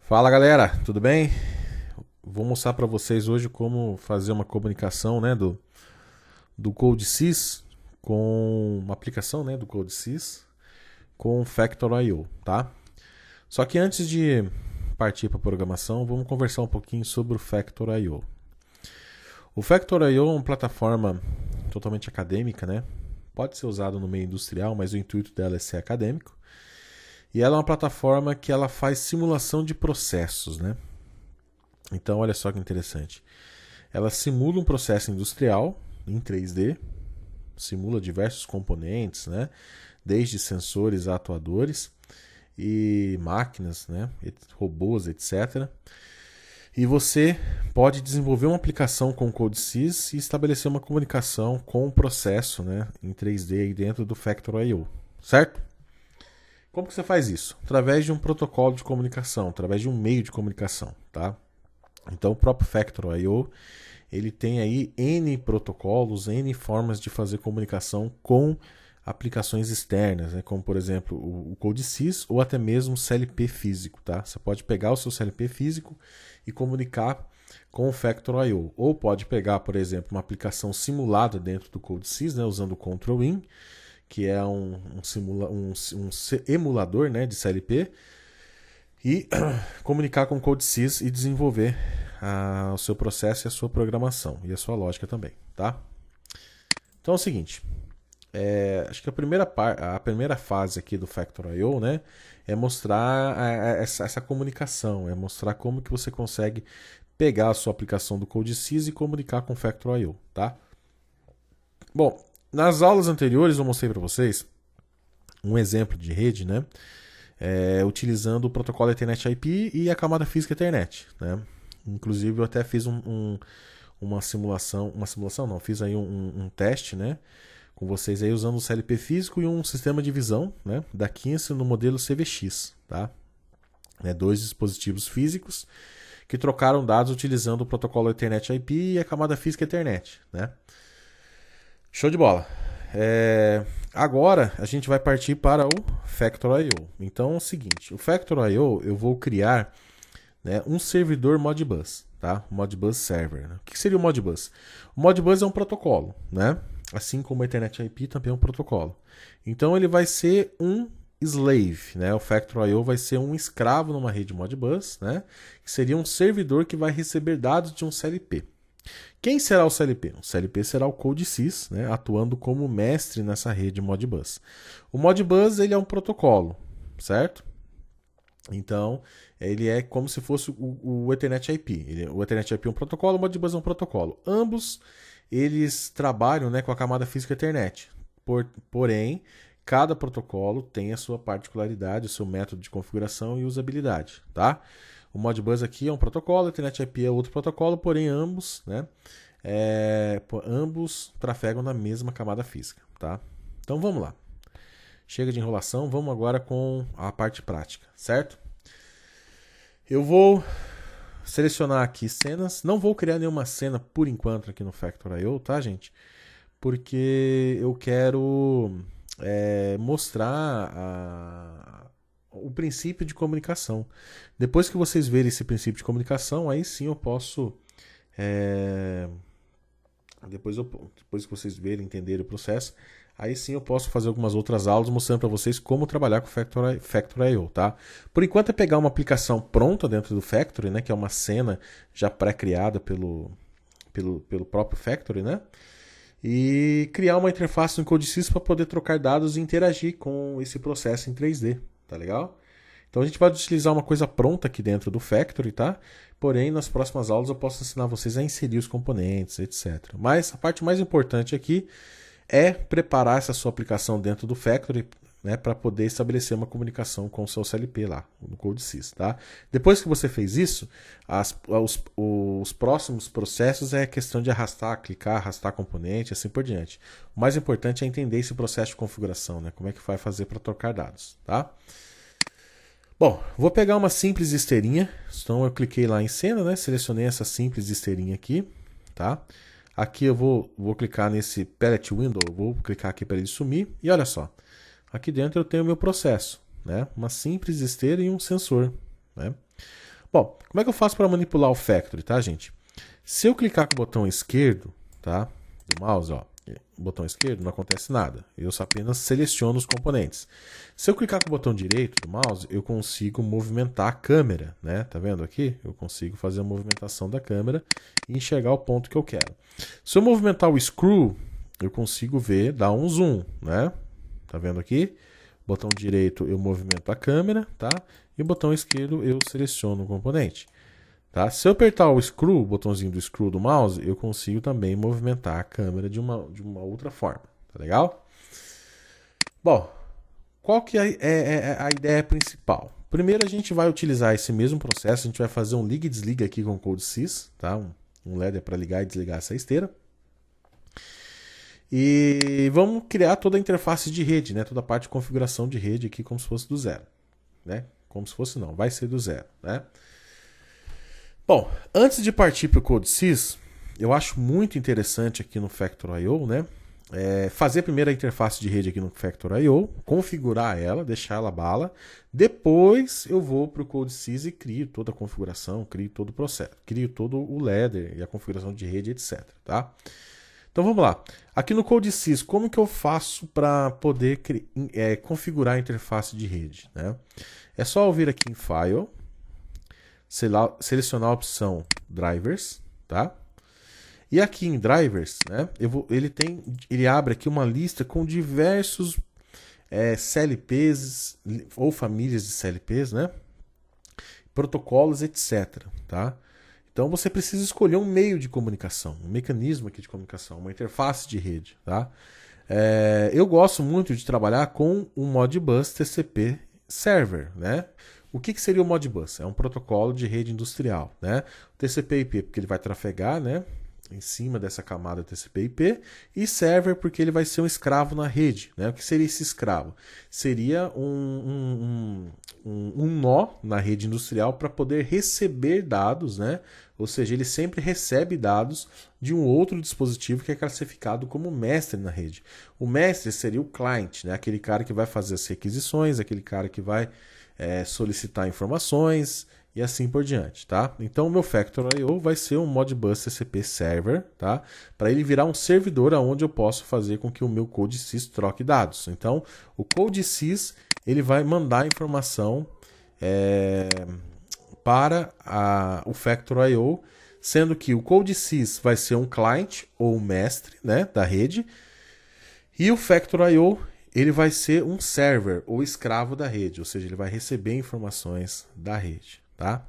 Fala galera, tudo bem? Vou mostrar para vocês hoje como fazer uma comunicação, do CodeSys com uma aplicação, do CodeSys com o Factor.io, tá? Só que antes de partir para a programação, vamos conversar um pouquinho sobre o Factor.io. O Factor.io é uma plataforma totalmente acadêmica, né? Pode ser usado no meio industrial, mas o intuito dela é ser acadêmico. E ela é uma plataforma que ela faz simulação de processos, né? Então, olha só que interessante. Ela simula um processo industrial em 3D, simula diversos componentes, né? Desde sensores a atuadores e máquinas, né? Robôs, etc. E você pode desenvolver uma aplicação com CodeSys e estabelecer uma comunicação com o processo, né? Em 3D aí dentro do Factor.io, certo? Como que você faz isso? Através de um protocolo de comunicação, através de um meio de comunicação, tá? Então o próprio Factor.io ele tem aí N protocolos, N formas de fazer comunicação com aplicações externas, né? Como por exemplo o CodeSys ou até mesmo o CLP físico, tá? Você pode pegar o seu CLP físico e comunicar com o Factor.io, ou pode pegar, por exemplo, uma aplicação simulada dentro do CodeSys, né? Usando o Control-In, que é um emulador, né? De CLP, e comunicar com o CodeSys e desenvolver o seu processo e a sua programação e a sua lógica também, tá? Então é o seguinte, acho que a primeira fase aqui do Factor.io, né, é mostrar essa comunicação, é mostrar como que você consegue pegar a sua aplicação do CodeSys e comunicar com o Factor.io, tá? Bom, nas aulas anteriores eu mostrei para vocês um exemplo de rede, né? Utilizando o protocolo Ethernet IP e a camada física Ethernet, né? Inclusive eu até fiz uma simulação não, fiz aí um teste, né, com vocês aí usando o CLP físico e um sistema de visão, né, da Kinsey no modelo CVX, tá? Dois dispositivos físicos que trocaram dados utilizando o protocolo Ethernet IP e a camada física Ethernet, né? Show de bola. Agora a gente vai partir para o Factor.io. Então é o seguinte, o Factor.io eu vou criar, né, um servidor Modbus, tá? Modbus Server. Né? O que seria o Modbus? O Modbus é um protocolo, né? Assim como o Ethernet IP também é um protocolo. Então ele vai ser um slave, né? O Factor.io vai ser um escravo numa rede Modbus, né? Que seria um servidor que vai receber dados de um CLP. Quem será o CLP? O CLP será o CodeSys, né, atuando como mestre nessa rede Modbus. O Modbus ele é um protocolo, certo? Então, ele é como se fosse o Ethernet IP. O Ethernet IP é um protocolo, o Modbus é um protocolo. Ambos, eles trabalham, né, com a camada física Ethernet. Porém, cada protocolo tem a sua particularidade, o seu método de configuração e usabilidade, tá? O Modbus aqui é um protocolo, o Ethernet IP é outro protocolo, porém ambos, né, ambos trafegam na mesma camada física, tá? Então vamos lá. Chega de enrolação, vamos agora com a parte prática, certo? Eu vou selecionar aqui cenas, não vou criar nenhuma cena por enquanto aqui no Factor.io, tá, gente? Porque eu quero mostrar o princípio de comunicação. Depois que vocês verem esse princípio de comunicação, aí sim eu posso... Depois que vocês verem, entenderem o processo, aí sim eu posso fazer algumas outras aulas mostrando para vocês como trabalhar com o Factor.io, tá? Por enquanto é pegar uma aplicação pronta dentro do Factory, né, que é uma cena já pré-criada pelo próprio Factory, né? E criar uma interface no CodeSys para poder trocar dados e interagir com esse processo em 3D, tá legal? Então a gente pode utilizar uma coisa pronta aqui dentro do Factory, tá? Porém, nas próximas aulas eu posso ensinar vocês a inserir os componentes, etc. Mas a parte mais importante aqui é preparar essa sua aplicação dentro do Factory, né, para poder estabelecer uma comunicação com o seu CLP lá, no CodeSys, tá? Depois que você fez isso, os próximos processos é questão de clicar, arrastar componente, assim por diante. O mais importante é entender esse processo de configuração, né? Como é que vai fazer para trocar dados, tá? Bom, vou pegar uma simples esteirinha, então eu cliquei lá em cena, né? Selecionei essa simples esteirinha aqui, tá? Aqui eu vou clicar nesse Palette Window, vou clicar aqui para ele sumir e olha só, aqui dentro eu tenho o meu processo, né? Uma simples esteira e um sensor, né? Bom, como é que eu faço para manipular o Factory, tá, gente? Se eu clicar com o botão esquerdo, tá, do mouse, ó, botão esquerdo, não acontece nada. Eu só apenas seleciono os componentes. Se eu clicar com o botão direito do mouse, eu consigo movimentar a câmera, né? Tá vendo aqui? Eu consigo fazer a movimentação da câmera e enxergar o ponto que eu quero. Se eu movimentar o screw, eu consigo ver, dar um zoom, né? Tá vendo aqui? Botão direito eu movimento a câmera, tá? E o botão esquerdo eu seleciono o componente. Tá? Se eu apertar o screw, o botãozinho do screw do mouse, eu consigo também movimentar a câmera de uma outra forma. Tá legal? Bom, qual que é a ideia principal? Primeiro a gente vai utilizar esse mesmo processo, a gente vai fazer um liga e desliga aqui com o CodeSys, tá? Um LED para ligar e desligar essa esteira. E vamos criar toda a interface de rede, né? Toda a parte de configuração de rede aqui como se fosse do zero. Né? Como se fosse não, vai ser do zero. Né? Bom, antes de partir para o CodeSys, eu acho muito interessante aqui no Factor.io, né? Fazer primeiro a interface de rede aqui no Factor.io, configurar ela, deixar ela bala. Depois eu vou para o CodeSys e crio toda a configuração, crio todo o processo, crio todo o ladder e a configuração de rede, etc. Tá? Então vamos lá. Aqui no CodeSys, como que eu faço para poder configurar a interface de rede? Né? É só eu vir aqui em File, selecionar a opção Drivers, tá? E aqui em Drivers, né, ele abre aqui uma lista com diversos CLPs ou famílias de CLPs, né? Protocolos, etc. Tá? Então você precisa escolher um meio de comunicação, um mecanismo aqui de comunicação, uma interface de rede. Tá? Eu gosto muito de trabalhar com o Modbus TCP Server, né? O que seria o Modbus? É um protocolo de rede industrial, né? O TCP/IP porque ele vai trafegar, né, em cima dessa camada TCP/IP, e server porque ele vai ser um escravo na rede, né? O que seria esse escravo? Seria um nó na rede industrial para poder receber dados, né? Ou seja, ele sempre recebe dados de um outro dispositivo que é classificado como mestre na rede. O mestre seria o client, né? Aquele cara que vai fazer as requisições, aquele cara que vai solicitar informações e assim por diante, tá? Então o meu Factor.io vai ser um Modbus TCP Server, tá? Para ele virar um servidor onde eu posso fazer com que o meu CodeSys troque dados. Então o CodeSys ele vai mandar informação para o Factor.io, sendo que o CodeSys vai ser um client ou um mestre, né, da rede, e o Factor.io ele vai ser um server ou escravo da rede, ou seja, ele vai receber informações da rede, tá?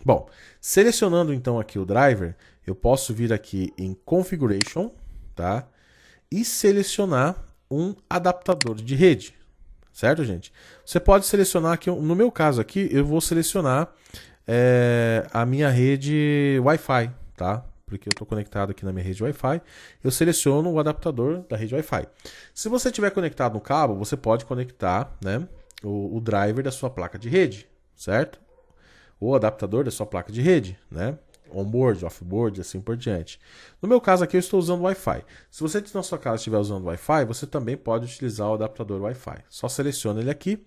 Bom, selecionando então aqui o driver, eu posso vir aqui em Configuration, tá? E selecionar um adaptador de rede, certo, gente? Você pode selecionar aqui, no meu caso aqui, eu vou selecionar a minha rede Wi-Fi, tá? Porque eu estou conectado aqui na minha rede Wi-Fi, eu seleciono o adaptador da rede Wi-Fi. Se você estiver conectado no cabo, você pode conectar, né, o driver da sua placa de rede, certo? O adaptador da sua placa de rede, né? On-board, off-board, assim por diante. No meu caso aqui eu estou usando Wi-Fi. Se você na sua casa estiver usando Wi-Fi, você também pode utilizar o adaptador Wi-Fi. Só seleciona ele aqui.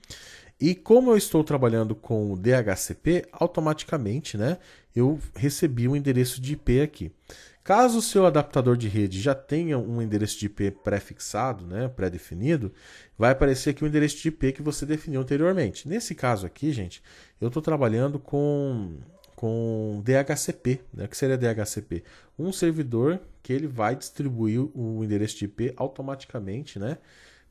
E como eu estou trabalhando com o DHCP, automaticamente, né, eu recebi um endereço de IP aqui. Caso o seu adaptador de rede já tenha um endereço de IP pré-fixado, né, pré-definido, vai aparecer aqui o endereço de IP que você definiu anteriormente. Nesse caso aqui, gente, eu estou trabalhando com DHCP. Né? O que seria DHCP? Um servidor que ele vai distribuir o endereço de IP automaticamente, né,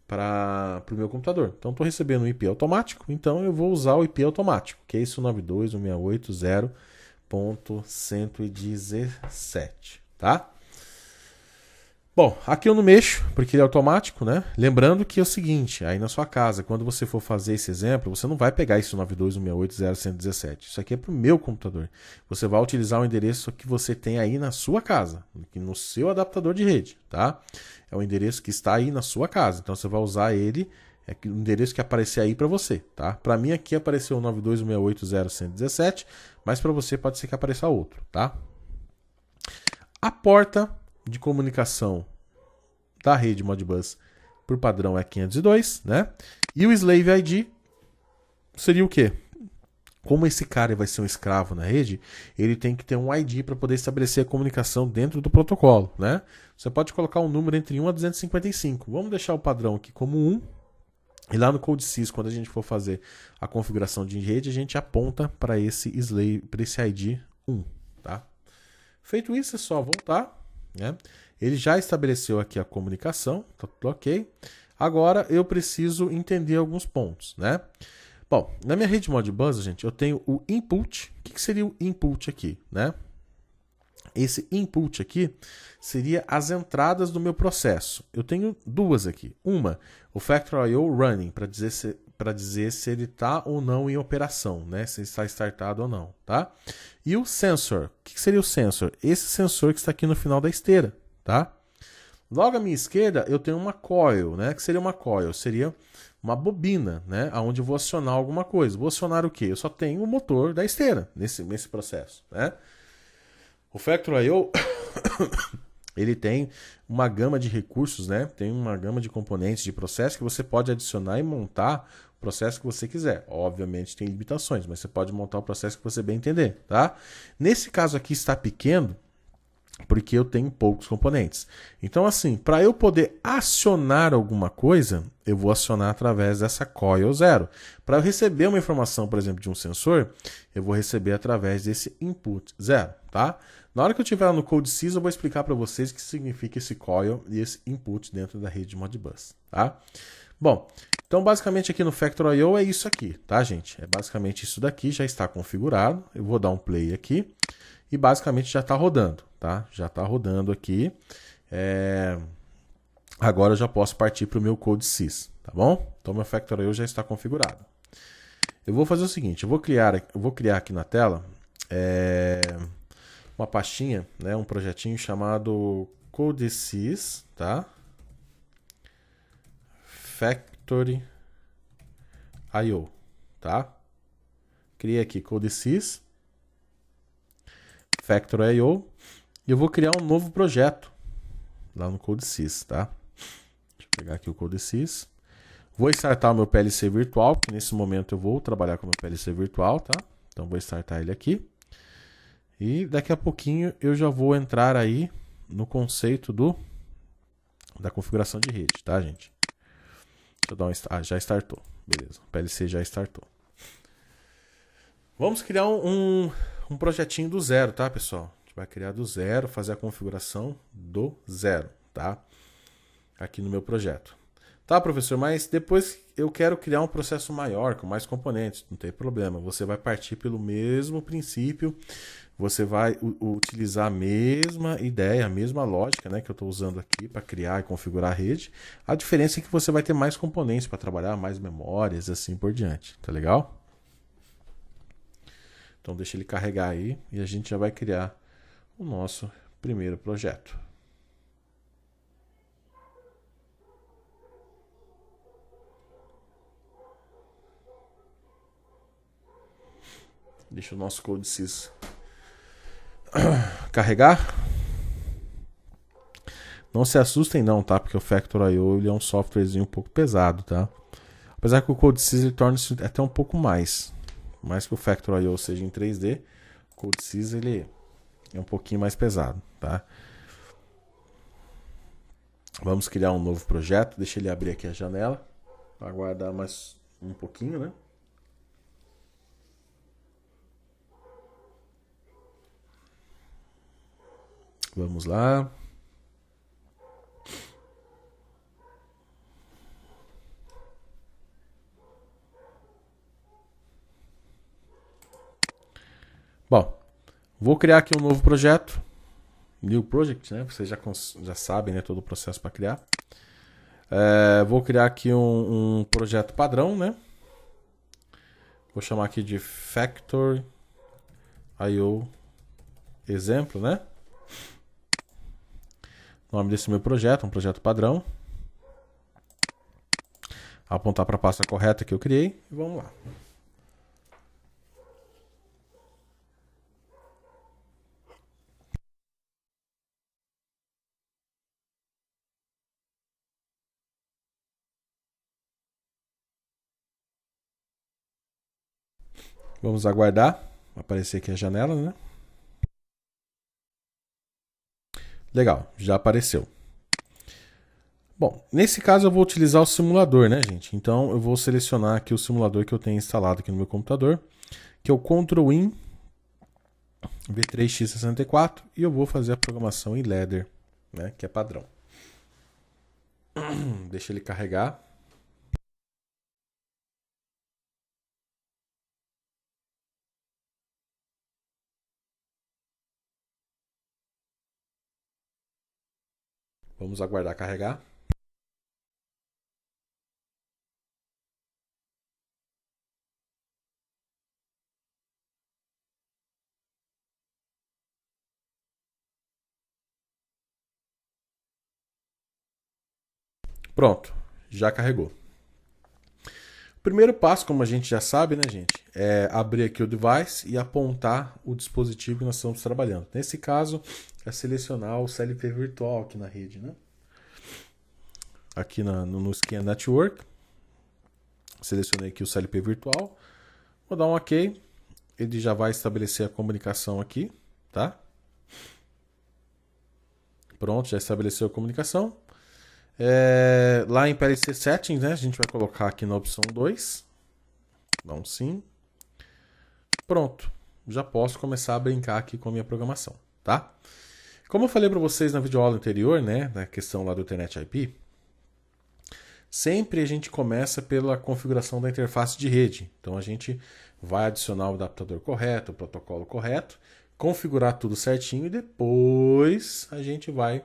para o meu computador. Então, estou recebendo um IP automático, então eu vou usar o IP automático, que é esse 192.168.0.117, tá? Bom, aqui eu não mexo, porque ele é automático, né? Lembrando que é o seguinte, aí na sua casa, quando você for fazer esse exemplo, você não vai pegar esse 192.168.0.117. Isso aqui é para o meu computador. Você vai utilizar o endereço que você tem aí na sua casa, no seu adaptador de rede, tá? É o endereço que está aí na sua casa. Então você vai usar ele, o endereço que aparecer aí para você, tá? Para mim aqui apareceu o 192.168.0.117, mas para você pode ser que apareça outro, tá? A porta de comunicação da rede Modbus por padrão é 502, né? E o Slave ID seria o quê? como esse cara vai ser um escravo na rede, ele tem que ter um ID para poder estabelecer a comunicação dentro do protocolo, né? Você pode colocar um número entre 1 a 255. Vamos deixar o padrão aqui como 1. E lá no CodeSys, quando a gente for fazer a configuração de rede, a gente aponta para esse slave, para esse ID 1, tá? Feito isso, é só voltar, né? Ele já estabeleceu aqui a comunicação, tá tudo ok. Agora eu preciso entender alguns pontos, né? Bom, na minha rede Modbus, gente, eu tenho o input. O que seria o input aqui, né? Esse input aqui seria as entradas do meu processo. Eu tenho duas aqui. Uma, o Factor.io running, para dizer se ele está ou não em operação, né? Se está startado ou não, tá? E o sensor. O que seria o sensor? Esse sensor que está aqui no final da esteira, tá? Logo à minha esquerda, eu tenho uma coil, né? Que seria uma coil? Seria uma bobina, né? Onde eu vou acionar alguma coisa. Vou acionar o quê? Eu só tenho o motor da esteira nesse processo, né? O Factor.io ele tem uma gama de recursos, né? Tem uma gama de componentes de processo que você pode adicionar e montar o processo que você quiser. Obviamente tem limitações, mas você pode montar o processo que você bem entender, tá? Nesse caso aqui está pequeno, porque eu tenho poucos componentes. Então, assim, para eu poder acionar alguma coisa, eu vou acionar através dessa coil 0. Para eu receber uma informação, por exemplo, de um sensor, eu vou receber através desse input 0, tá? Na hora que eu estiver lá no CodeSys, eu vou explicar para vocês o que significa esse coil e esse input dentro da rede Modbus, tá? Bom, então basicamente aqui no Factor.io é isso aqui, tá, gente? É basicamente isso daqui, já está configurado. Eu vou dar um play aqui e basicamente já está rodando, tá? Já está rodando aqui. Agora eu já posso partir para o meu CodeSys, tá bom? Então meu Factor.io já está configurado. Eu vou fazer o seguinte, eu vou criar aqui na tela uma pastinha, né, um projetinho chamado CodeSys, tá? Factory.io, tá? Criei aqui CodeSys Factor.io e eu vou criar um novo projeto lá no CodeSys, tá? Deixa eu pegar aqui o CodeSys. Vou startar o meu PLC virtual, que nesse momento eu vou trabalhar com o meu PLC virtual, tá? Então vou startar ele aqui. E daqui a pouquinho eu já vou entrar aí no conceito da configuração de rede, tá, gente? Deixa eu dar já startou. Beleza, o PLC já startou. Vamos criar um projetinho do zero, tá, pessoal? A gente vai criar do zero, fazer a configuração do zero, tá? Aqui no meu projeto. Tá, professor, mas depois eu quero criar um processo maior, com mais componentes. Não tem problema, você vai partir pelo mesmo princípio, você vai utilizar a mesma ideia, a mesma lógica, né, que eu estou usando aqui para criar e configurar a rede. A diferença é que você vai ter mais componentes para trabalhar, mais memórias, assim por diante. Tá legal? Então deixa ele carregar aí e a gente já vai criar o nosso primeiro projeto. Deixa o nosso CodeSys carregar. Não se assustem não, tá? Porque o Factor.io ele é um softwarezinho um pouco pesado, tá? Apesar que o CodeSys ele torna-se até um pouco mais que o Factor.io seja em 3D, o CodeSys ele é um pouquinho mais pesado, tá? Vamos criar um novo projeto, deixa ele abrir aqui a janela, aguardar mais um pouquinho, né? Vamos lá. Bom, vou criar aqui um novo projeto. New Project, né? Vocês já sabem, né? Todo o processo para criar. Vou criar aqui um projeto padrão, né? Vou chamar aqui de Factor.io exemplo, né? O nome desse meu projeto, um projeto padrão. Apontar para a pasta correta que eu criei e vamos lá. Vamos aguardar. Vai aparecer aqui a janela, né? Legal, já apareceu. Bom, nesse caso eu vou utilizar o simulador, né, gente? Então eu vou selecionar aqui o simulador que eu tenho instalado aqui no meu computador, que é o Ctrl+In V3X64, e eu vou fazer a programação em Ladder, né, que é padrão. Deixa ele carregar. Vamos aguardar carregar. Pronto, já carregou. O primeiro passo, como a gente já sabe, né, gente, é abrir aqui o device e apontar o dispositivo que nós estamos trabalhando. Nesse caso, é selecionar o CLP virtual aqui na rede, né? Aqui no Scan Network, selecionei aqui o CLP virtual, vou dar um OK, ele já vai estabelecer a comunicação aqui, tá? Pronto, já estabeleceu a comunicação. Lá em PLC Settings, né, a gente vai colocar aqui na opção 2. Vamos sim. Pronto, já posso começar a brincar aqui com a minha programação, tá? Como eu falei para vocês na videoaula anterior, né, na questão lá do Ethernet IP, sempre a gente começa pela configuração da interface de rede. Então a gente vai adicionar o adaptador correto, o protocolo correto, configurar tudo certinho e depois a gente vai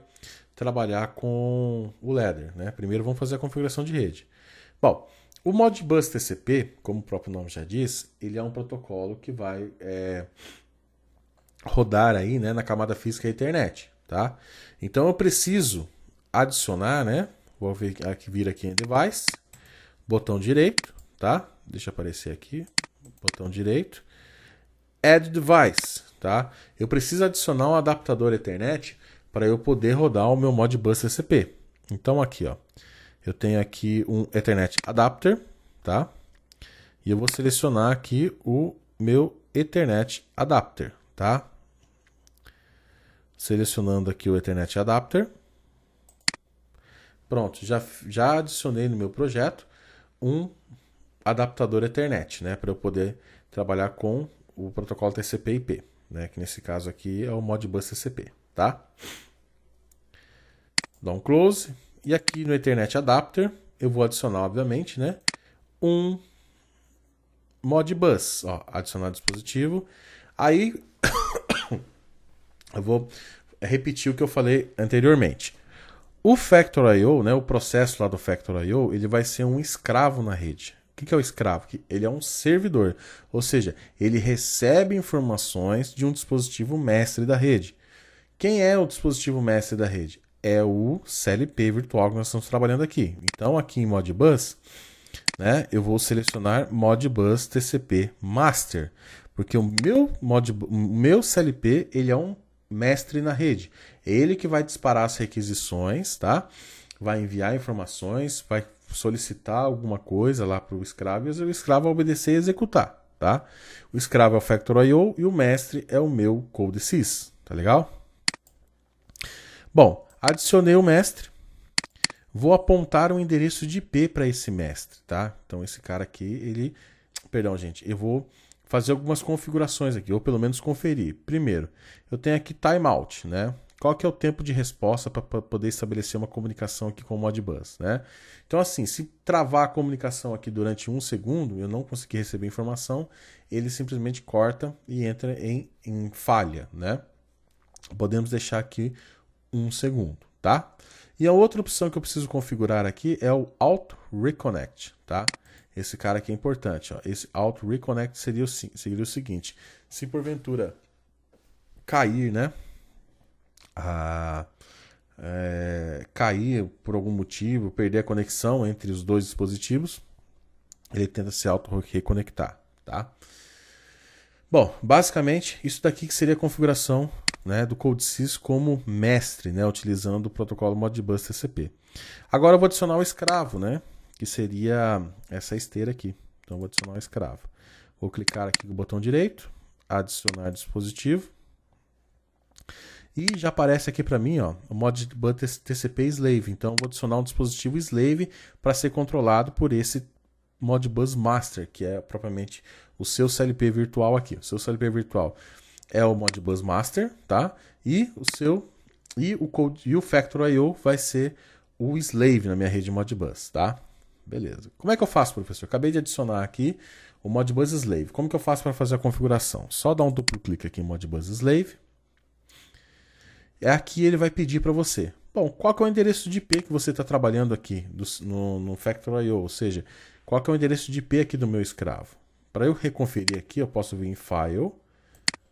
trabalhar com o Ladder, né? Primeiro vamos fazer a configuração de rede. Bom, o Modbus TCP, como o próprio nome já diz, ele é um protocolo que vai rodar aí, né, na camada física da internet, tá? Então eu preciso adicionar, né? Vou vir aqui em Device, botão direito, tá? Deixa aparecer aqui, botão direito, Add Device, tá? Eu preciso adicionar um adaptador Ethernet para eu poder rodar o meu Modbus TCP. Então aqui, ó, eu tenho aqui um Ethernet Adapter, tá? E eu vou selecionar aqui o meu Ethernet Adapter, tá? Selecionando aqui o Ethernet Adapter. Pronto, já adicionei no meu projeto um adaptador Ethernet, né? Para eu poder trabalhar com o protocolo TCP/IP, né? Que nesse caso aqui é o Modbus TCP, tá? Dá um close. E aqui no Ethernet Adapter, eu vou adicionar, obviamente, né, um Modbus. Ó, adicionar dispositivo. Aí, eu vou repetir o que eu falei anteriormente. O Factor.io, né, o processo lá do Factor.io, ele vai ser um escravo na rede. O que é o escravo? Ele é um servidor. Ou seja, ele recebe informações de um dispositivo mestre da rede. Quem é o dispositivo mestre da rede? É o CLP virtual que nós estamos trabalhando aqui. Então, aqui em Modbus, né, eu vou selecionar Modbus TCP Master, porque o meu CLP ele é um mestre na rede. Ele que vai disparar as requisições, tá? Vai enviar informações, vai solicitar alguma coisa lá para o escravo e o escravo vai obedecer e executar, tá? O escravo é o Factor.io e o mestre é o meu CodeSys, tá legal? Bom, adicionei o mestre. Vou apontar um endereço de IP para esse mestre, tá? Então esse cara aqui, ele... Perdão, gente. Eu vou fazer algumas configurações aqui, ou pelo menos conferir. Primeiro, eu tenho aqui timeout, né? Qual que é o tempo de resposta para poder estabelecer uma comunicação aqui com o Modbus, né? Então assim, se travar a comunicação aqui durante 1 segundo, eu não conseguir receber informação, ele simplesmente corta e entra em falha, né? Podemos deixar aqui 1 segundo, tá? E a outra opção que eu preciso configurar aqui é o Auto Reconnect, tá? Esse cara aqui é importante, ó. Esse Auto Reconnect seria o seguinte: se porventura cair, né? Cair por algum motivo, perder a conexão entre os dois dispositivos, ele tenta se auto-reconectar, tá? Bom, basicamente, isso daqui que seria a configuração, né, do CodeSys como mestre, né, utilizando o protocolo Modbus TCP. Agora eu vou adicionar o escravo, né, que seria essa esteira aqui. Então eu vou adicionar o escravo. Vou clicar aqui com o botão direito, adicionar dispositivo. E já aparece aqui para mim, ó, o Modbus TCP Slave. Então, eu vou adicionar um dispositivo Slave para ser controlado por esse Modbus Master, que é propriamente o seu CLP virtual aqui. O seu CLP virtual é o Modbus Master, tá? E o Factor I/O vai ser o Slave na minha rede Modbus, tá? Beleza. Como é que eu faço, professor? Acabei de adicionar aqui o Modbus Slave. Como que eu faço para fazer a configuração? Só dar um duplo clique aqui em Modbus Slave. Aqui ele vai pedir para você. Bom, qual que é o endereço de IP que você está trabalhando aqui no Factor I/O? Ou seja, qual que é o endereço de IP aqui do meu escravo? Para eu reconferir aqui, eu posso vir em File,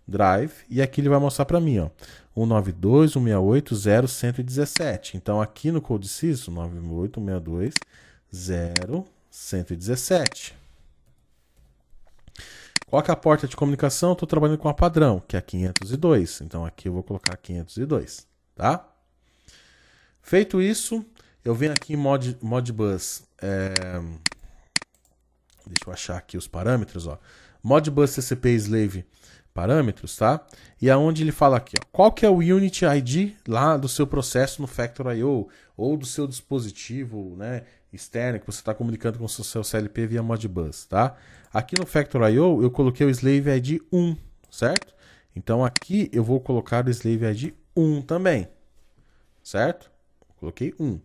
Drive, e aqui ele vai mostrar para mim, ó, 192.168.0.117. Então aqui no CodeSys, 192.168.0.117. Qual que é a porta de comunicação? Estou trabalhando com a padrão, que é a 502. Então aqui eu vou colocar 502, tá? Feito isso, eu venho aqui em Modbus. Deixa eu achar aqui os parâmetros, ó. Modbus TCP Slave parâmetros, tá? E aonde ele fala aqui, ó, qual que é o Unit ID lá do seu processo no Factor I/O ou do seu dispositivo, né, externo que você está comunicando com o seu CLP via Modbus, tá? Aqui no Factor I/O eu coloquei o Slave ID 1, certo? Então aqui eu vou colocar o Slave ID 1 também, certo? Coloquei 1.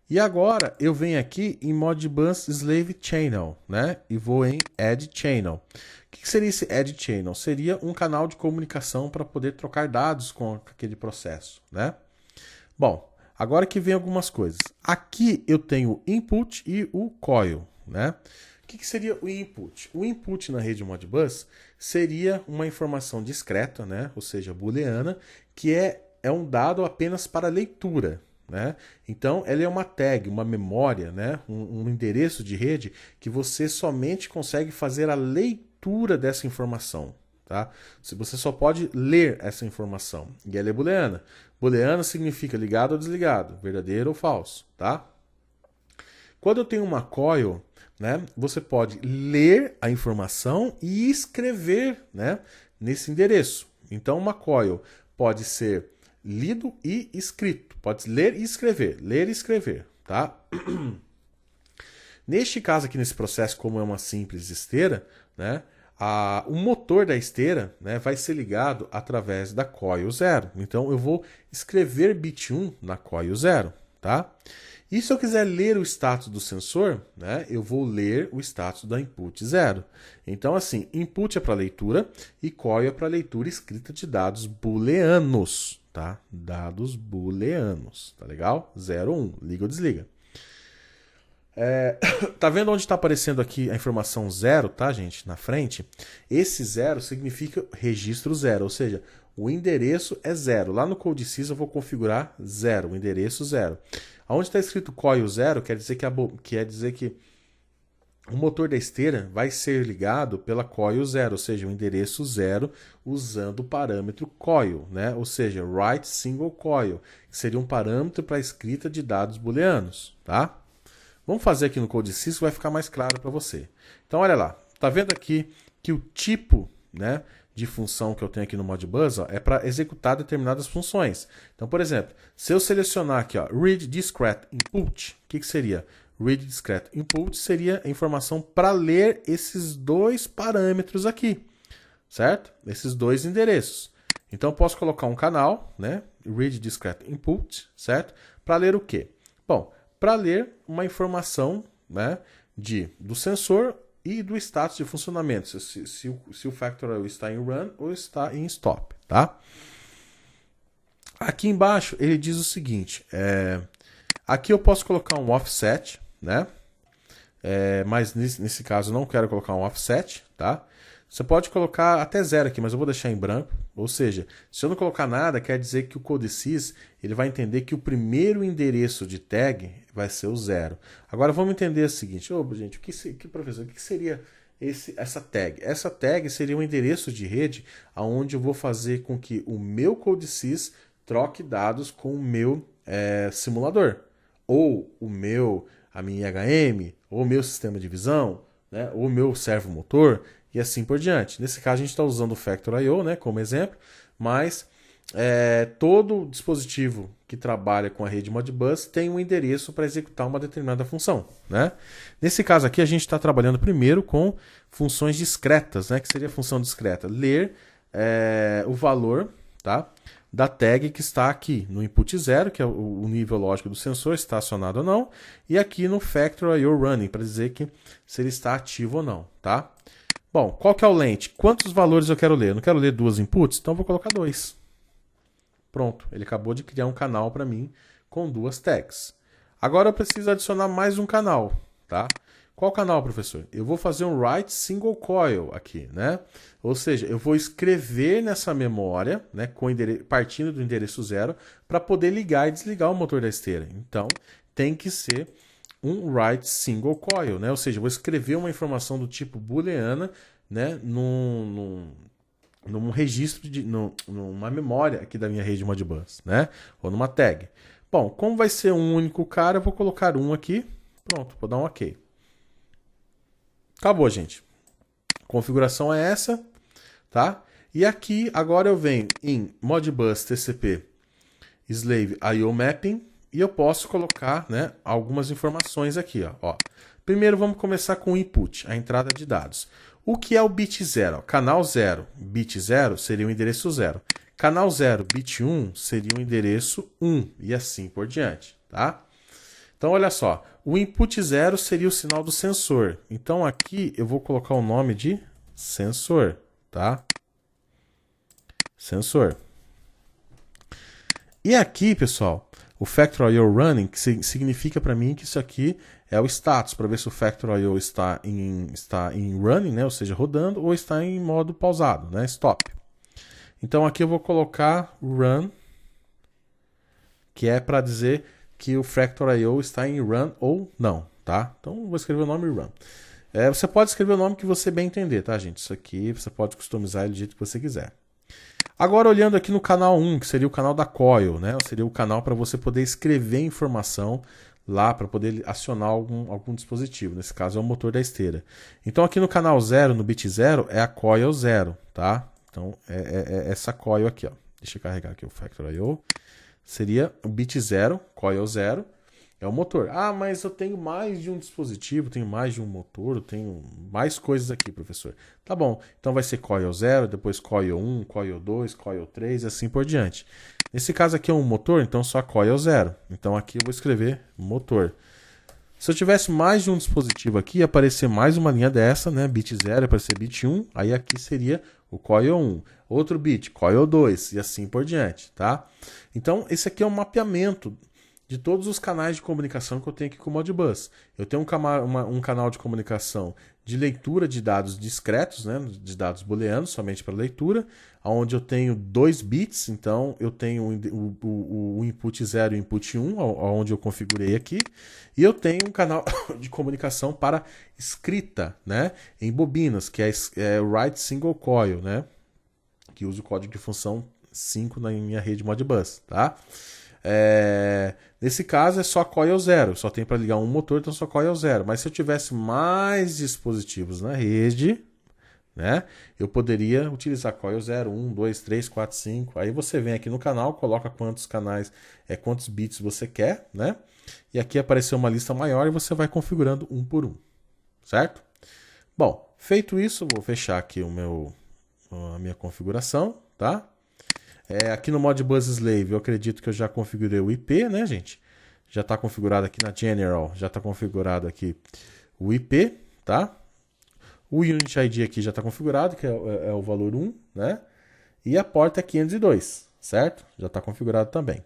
E agora eu venho aqui em Modbus Slave Channel, né? E vou em Add Channel. O que seria esse Add Channel? Seria um canal de comunicação para poder trocar dados com aquele processo, né? Bom, agora que vem algumas coisas. Aqui eu tenho o input e o coil, né? O que seria o input? O input na rede Modbus seria uma informação discreta, né? Ou seja, booleana, que é um dado apenas para leitura, né? Então, ela é uma tag, uma memória, né? Um endereço de rede que você somente consegue fazer a leitura dessa informação, tá? Você só pode ler essa informação. E ela é booleana. Booleana significa ligado ou desligado, verdadeiro ou falso, tá? Quando eu tenho uma coil, né, você pode ler a informação e escrever, né, nesse endereço. Então, uma coil pode ser lido e escrito. Pode ler e escrever, tá? Neste caso aqui, nesse processo, como é uma simples esteira, né, o motor da esteira, né, vai ser ligado através da coil 0. Então, eu vou escrever bit 1 na coil 0, tá? E se eu quiser ler o status do sensor, né, eu vou ler o status da input 0. Então, assim, input é para leitura e coil é para leitura escrita de dados booleanos, tá? Dados booleanos, tá legal? 0, 1, liga ou desliga. Tá vendo onde está aparecendo aqui a informação 0, tá, gente? Na frente. Esse 0 significa registro 0, ou seja, o endereço é 0. Lá no CodeSys eu vou configurar 0, o endereço 0. Onde está escrito coil 0, quer dizer que o motor da esteira vai ser ligado pela coil 0, ou seja, o endereço 0 usando o parâmetro coil, né? Ou seja, write single coil, que seria um parâmetro para a escrita de dados booleanos, tá? Vamos fazer aqui no CodeSys, vai ficar mais claro para você. Então, olha lá, tá vendo aqui que o tipo, né, de função que eu tenho aqui no Modbus, ó, é para executar determinadas funções. Então, por exemplo, se eu selecionar aqui, ó, read discrete input, o que seria? Read discrete input seria a informação para ler esses dois parâmetros aqui, certo? Esses dois endereços. Então, eu posso colocar um canal, né, read discrete input, certo? Para ler o quê? Bom, para ler uma informação, né, do sensor e do status de funcionamento, se o Factor I/O está em run ou está em stop, tá? Aqui embaixo ele diz o seguinte, aqui eu posso colocar um offset, né? Mas nesse caso eu não quero colocar um offset, tá? Você pode colocar até 0 aqui, mas eu vou deixar em branco. Ou seja, se eu não colocar nada, quer dizer que o CodeSys ele vai entender que o primeiro endereço de tag vai ser o 0. Agora vamos entender o seguinte, gente, professor, o que seria essa tag? Essa tag seria um endereço de rede onde eu vou fazer com que o meu CodeSys troque dados com o meu simulador. Ou a minha IHM, ou o meu sistema de visão, né, o meu servomotor e assim por diante. Nesse caso, a gente está usando o Factor.io, né, como exemplo, mas todo dispositivo que trabalha com a rede Modbus tem um endereço para executar uma determinada função, né? Nesse caso aqui, a gente está trabalhando primeiro com funções discretas, né, que seria a função discreta, ler o valor, tá, da tag que está aqui no input 0, que é o nível lógico do sensor, se está acionado ou não, e aqui no Factor.io running, para dizer que se ele está ativo ou não, tá? Bom, qual que é o length? Quantos valores eu quero ler? Eu não quero ler 2 inputs, então eu vou colocar 2. Pronto, ele acabou de criar um canal para mim com 2 tags. Agora eu preciso adicionar mais um canal, tá? Qual canal, professor? Eu vou fazer um write single coil aqui, né? Ou seja, eu vou escrever nessa memória, né, partindo do endereço 0, para poder ligar e desligar o motor da esteira. Então, tem que ser um write single coil, né? Ou seja, eu vou escrever uma informação do tipo booleana, né, num registro, numa memória aqui da minha rede Modbus, né? Ou numa tag. Bom, como vai ser um único cara, eu vou colocar um aqui. Pronto, vou dar um OK. Acabou, gente. Configuração é essa, tá? E aqui, agora eu venho em Modbus TCP Slave IO Mapping e eu posso colocar, né, algumas informações aqui, ó. Primeiro vamos começar com o input, a entrada de dados. O que é o bit 0? Canal 0, bit 0 seria o endereço 0. Canal 0, bit 1 seria o endereço 1 e assim por diante, tá? Então, olha só, o input 0 seria o sinal do sensor. Então, aqui eu vou colocar o nome de sensor, tá? Sensor. E aqui, pessoal, o Factor.io running, que significa para mim que isso aqui é o status, para ver se o Factor.io está em running, né? Ou seja, rodando, ou está em modo pausado, né? Stop. Então, aqui eu vou colocar run, que é para dizer que o Factor.io está em run ou não, tá? Então, vou escrever o nome run. Você pode escrever o nome que você bem entender, tá, gente? Isso aqui você pode customizar ele do jeito que você quiser. Agora, olhando aqui no canal 1, que seria o canal da coil, né? Seria o canal para você poder escrever informação lá, para poder acionar algum dispositivo. Nesse caso, é o motor da esteira. Então, aqui no canal 0, no bit 0, é a coil 0, tá? Então, é essa coil aqui, ó. Deixa eu carregar aqui o Factor.io. Seria o bit 0, coil 0, é o motor. Ah, mas eu tenho mais de um dispositivo, tenho mais de um motor, eu tenho mais coisas aqui, professor. Tá bom, então vai ser coil 0, depois coil 1, coil 2, coil 3 e assim por diante. Nesse caso aqui é um motor, então só coil 0. Então aqui eu vou escrever motor. Se eu tivesse mais de um dispositivo aqui, ia aparecer mais uma linha dessa, né? Bit 0 ia aparecer bit 1, aí aqui seria o coil 1. Outro bit, coil 2 e assim por diante, tá? Então esse aqui é um mapeamento de todos os canais de comunicação que eu tenho aqui com o Modbus. Eu tenho um canal de comunicação de leitura de dados discretos, né, de dados booleanos, somente para leitura, onde eu tenho 2 bits, então eu tenho o input 0 e o input 1, onde eu configurei aqui, e eu tenho um canal de comunicação para escrita, né, em bobinas, que é o write single coil, né, que usa o código de função 5 na minha rede Modbus, tá? Nesse caso é só coil 0, só tem para ligar um motor, então só coil 0. Mas se eu tivesse mais dispositivos na rede, né, eu poderia utilizar coil 0, 1, 2, 3, 4, 5. Aí você vem aqui no canal, coloca quantos canais, quantos bits você quer, né? E aqui apareceu uma lista maior e você vai configurando um por um, certo? Bom, feito isso, vou fechar aqui a minha configuração, tá? Aqui no Modbus Slave, eu acredito que eu já configurei o IP, né, gente? Já está configurado aqui na General, já está configurado aqui o IP, tá? O Unit ID aqui já está configurado, que é o valor 1, né? E a porta é 502, certo? Já está configurado também.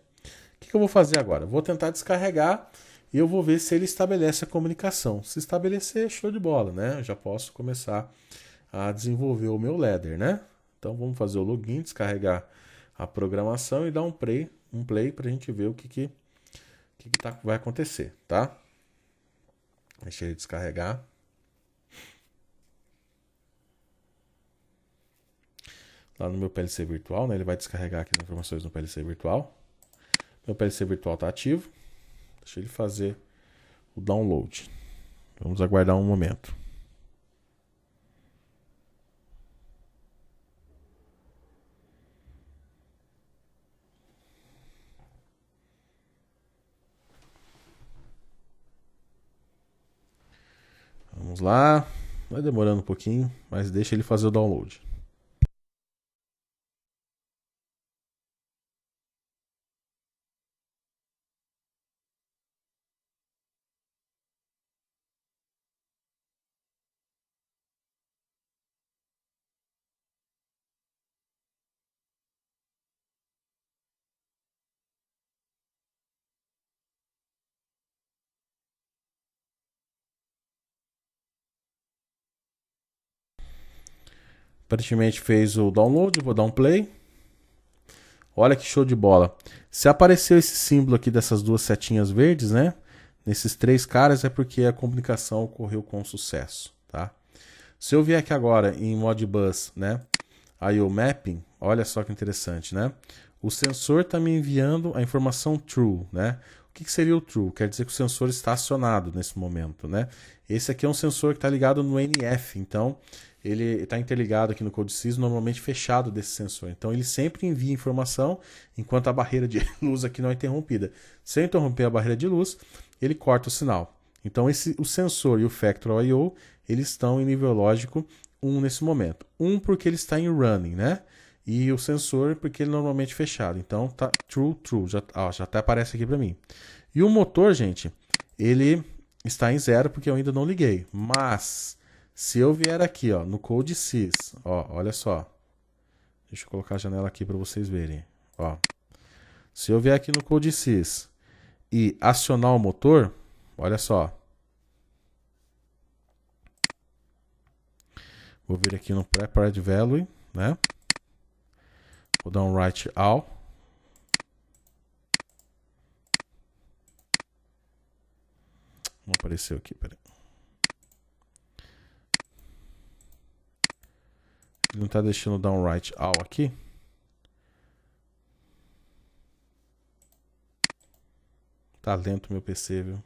O que eu vou fazer agora? Vou tentar descarregar e eu vou ver se ele estabelece a comunicação. Se estabelecer, show de bola, né? Eu já posso começar a desenvolver o meu ladder, né? Então vamos fazer o login, descarregar a programação e dar um play para a gente ver o que vai acontecer, tá? Deixa ele descarregar. Lá no meu PLC virtual, né? Ele vai descarregar aqui as informações no PLC virtual. Meu PLC virtual está ativo. Deixa ele fazer o download. Vamos aguardar um momento. Vamos lá. Vai demorando um pouquinho, mas deixa ele fazer o download. Aparentemente fez o download, vou dar um play. Olha que show de bola. Se apareceu esse símbolo aqui dessas duas setinhas verdes, né? Nesses três caras é porque a comunicação ocorreu com sucesso, tá? Se eu vier aqui agora em Modbus, né? Aí o mapping, olha só que interessante, né? O sensor está me enviando a informação true, né? O que seria o true? Quer dizer que o sensor está acionado nesse momento, né? Esse aqui é um sensor que está ligado no NF, então ele está interligado aqui no CodeSys, normalmente fechado desse sensor. Então ele sempre envia informação enquanto a barreira de luz aqui não é interrompida. Se eu interromper a barreira de luz, ele corta o sinal. Então o sensor e o Factorial I/O eles estão em nível lógico 1 nesse momento. 1 porque ele está em running, né? E o sensor porque ele normalmente é fechado. Então tá true, true. Já até aparece aqui para mim. E o motor, gente, ele está em 0 porque eu ainda não liguei. Mas se eu vier aqui, ó, no CodeSys, ó, olha só. Deixa eu colocar a janela aqui para vocês verem. Ó. Se eu vier aqui no CodeSys e acionar o motor, olha só. Vou vir aqui no Prepared Value, né? Vou dar um write all. Não apareceu aqui, peraí. Ele não está deixando dar um write all aqui. Tá lento meu PC, viu?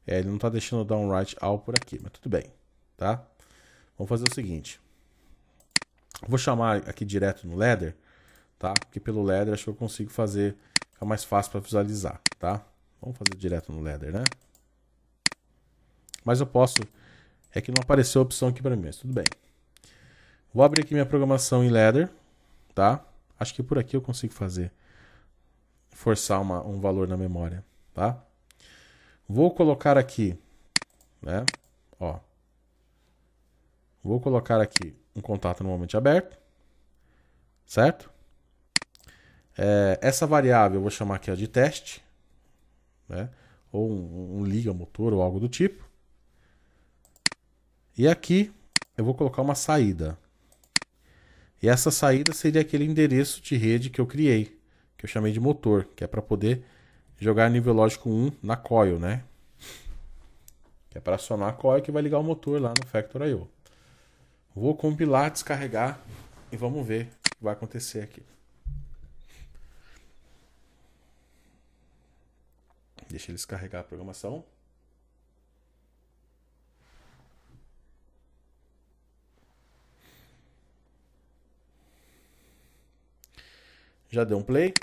Ele não está deixando dar um write all por aqui, mas tudo bem, tá? Vamos fazer o seguinte. Vou chamar aqui direto no ladder, tá? Porque pelo ladder acho que eu consigo fazer, ficar mais fácil para visualizar, tá? Vamos fazer direto no ladder, né? Mas eu posso, é que não apareceu a opção aqui para mim, mas tudo bem. Vou abrir aqui minha programação em ladder, tá? Acho que por aqui eu consigo fazer, forçar um valor na memória, tá? Vou colocar aqui, né? Ó. Vou colocar aqui um contato normalmente aberto, certo? Essa variável eu vou chamar aqui de teste, né? Ou um liga motor ou algo do tipo. E aqui eu vou colocar uma saída. E essa saída seria aquele endereço de rede que eu criei, que eu chamei de motor, que é para poder jogar nível lógico 1 na coil, né? Que é para acionar a coil que vai ligar o motor lá no Factorial I/O. Vou compilar, descarregar e vamos ver o que vai acontecer aqui. Deixa ele descarregar a programação. Já deu um play.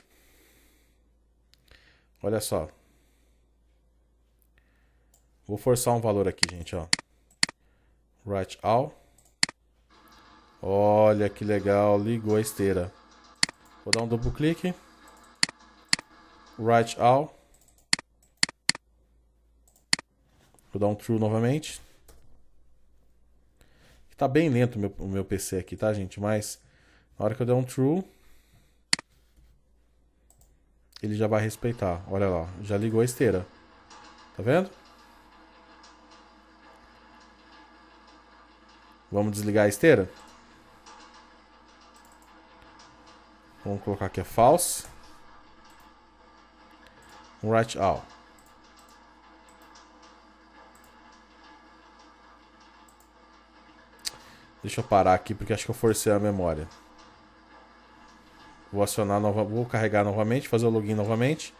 Olha só. Vou forçar um valor aqui, gente, ó. Write all. Olha que legal, ligou a esteira. Vou dar um duplo clique. Write all. Vou dar um true novamente. Tá bem lento o meu PC aqui, tá, gente? Mas na hora que eu der um true, ele já vai respeitar. Olha lá, já ligou a esteira. Tá vendo? Vamos desligar a esteira? Vamos colocar aqui a false. Write all. Deixa eu parar aqui porque acho que eu forcei a memória. Vou acionar vou carregar novamente, fazer o login novamente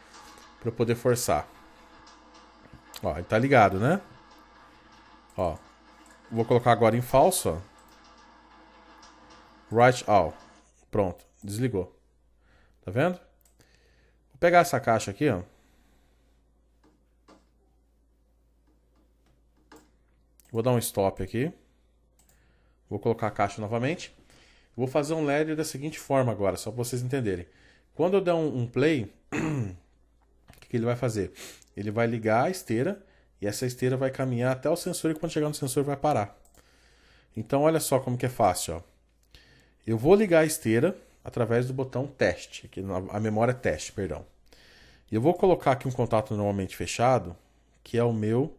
para eu poder forçar. Ó, ele tá ligado, né? Ó, vou colocar agora em falso, ó. Write all. Pronto, desligou. Tá vendo? Vou pegar essa caixa aqui, ó. Vou dar um stop aqui. Vou colocar a caixa novamente. Vou fazer um ladder da seguinte forma agora, só para vocês entenderem. Quando eu der um play, o que ele vai fazer? Ele vai ligar a esteira e essa esteira vai caminhar até o sensor e quando chegar no sensor vai parar. Então olha só como que é fácil. Ó. Eu vou ligar a esteira através do botão teste, aqui a memória teste, perdão. E eu vou colocar aqui um contato normalmente fechado, que é o meu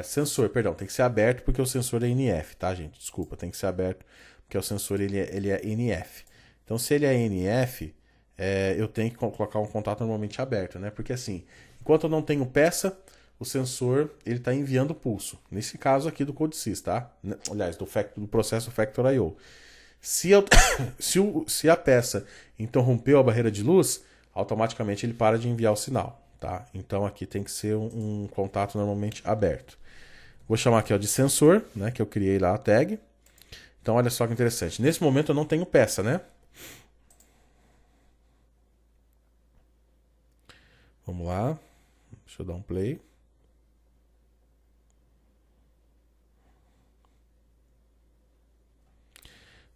sensor, perdão, tem que ser aberto porque o sensor é NF, tá, gente? Desculpa, tem que ser aberto porque o sensor ele é NF. Então, se ele é NF, eu tenho que colocar um contato normalmente aberto, né? Porque assim, enquanto eu não tenho peça, o sensor ele está enviando pulso. Nesse caso aqui do CodeSys, tá? Aliás, do processo Factor I/O. Se a peça interrompeu a barreira de luz, automaticamente ele para de enviar o sinal. Tá? Então aqui tem que ser um contato normalmente aberto. Vou chamar aqui ó, de sensor, né, que eu criei lá a tag. Então olha só que interessante. Nesse momento eu não tenho peça, né? Vamos lá. Deixa eu dar um play.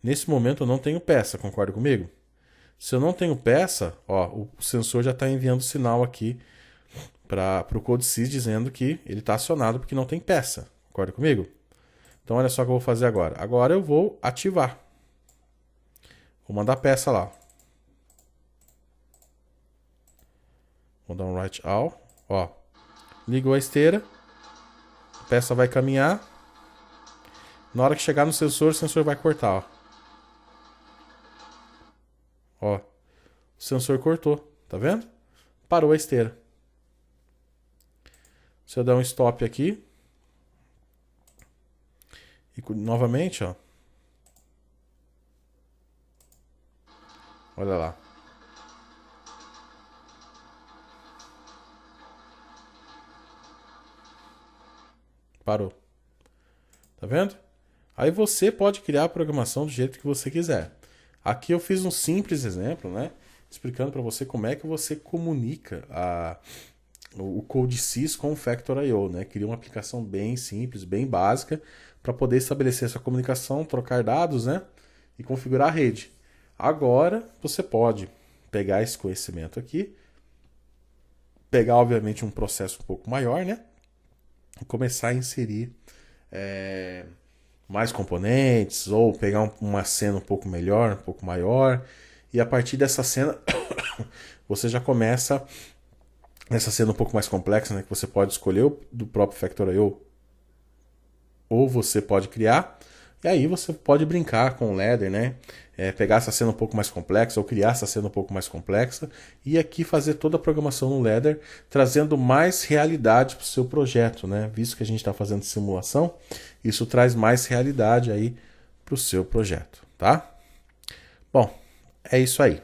Nesse momento eu não tenho peça, concorda comigo? Se eu não tenho peça, ó, o sensor já está enviando sinal aqui para o CodeSys dizendo que ele está acionado porque não tem peça. Concorda comigo? Então olha só o que eu vou fazer agora. Agora eu vou ativar. Vou mandar peça lá. Vou dar um write all. Ó, ligou a esteira. A peça vai caminhar. Na hora que chegar no sensor, o sensor vai cortar. Ó, o sensor cortou. Tá vendo? Parou a esteira. Se eu der um stop aqui. E novamente, ó. Olha lá. Parou. Tá vendo? Aí você pode criar a programação do jeito que você quiser. Aqui eu fiz um simples exemplo, né? Explicando para você como é que você comunica o CodeSys com o Factor I/O, né? Cria uma aplicação bem simples, bem básica, para poder estabelecer essa comunicação, trocar dados, né? E configurar a rede. Agora, você pode pegar esse conhecimento aqui, pegar, obviamente, um processo um pouco maior, né? E começar a inserir mais componentes, ou pegar uma cena um pouco melhor, um pouco maior, e a partir dessa cena, você já começa nessa cena um pouco mais complexa, né? Que você pode escolher do próprio Factor I/O, ou você pode criar, e aí você pode brincar com o ladder, né? Pegar essa cena um pouco mais complexa, ou criar essa cena um pouco mais complexa, e aqui fazer toda a programação no ladder, trazendo mais realidade para o seu projeto, né? Visto que a gente está fazendo simulação, isso traz mais realidade aí para o seu projeto, tá? Bom, é isso aí.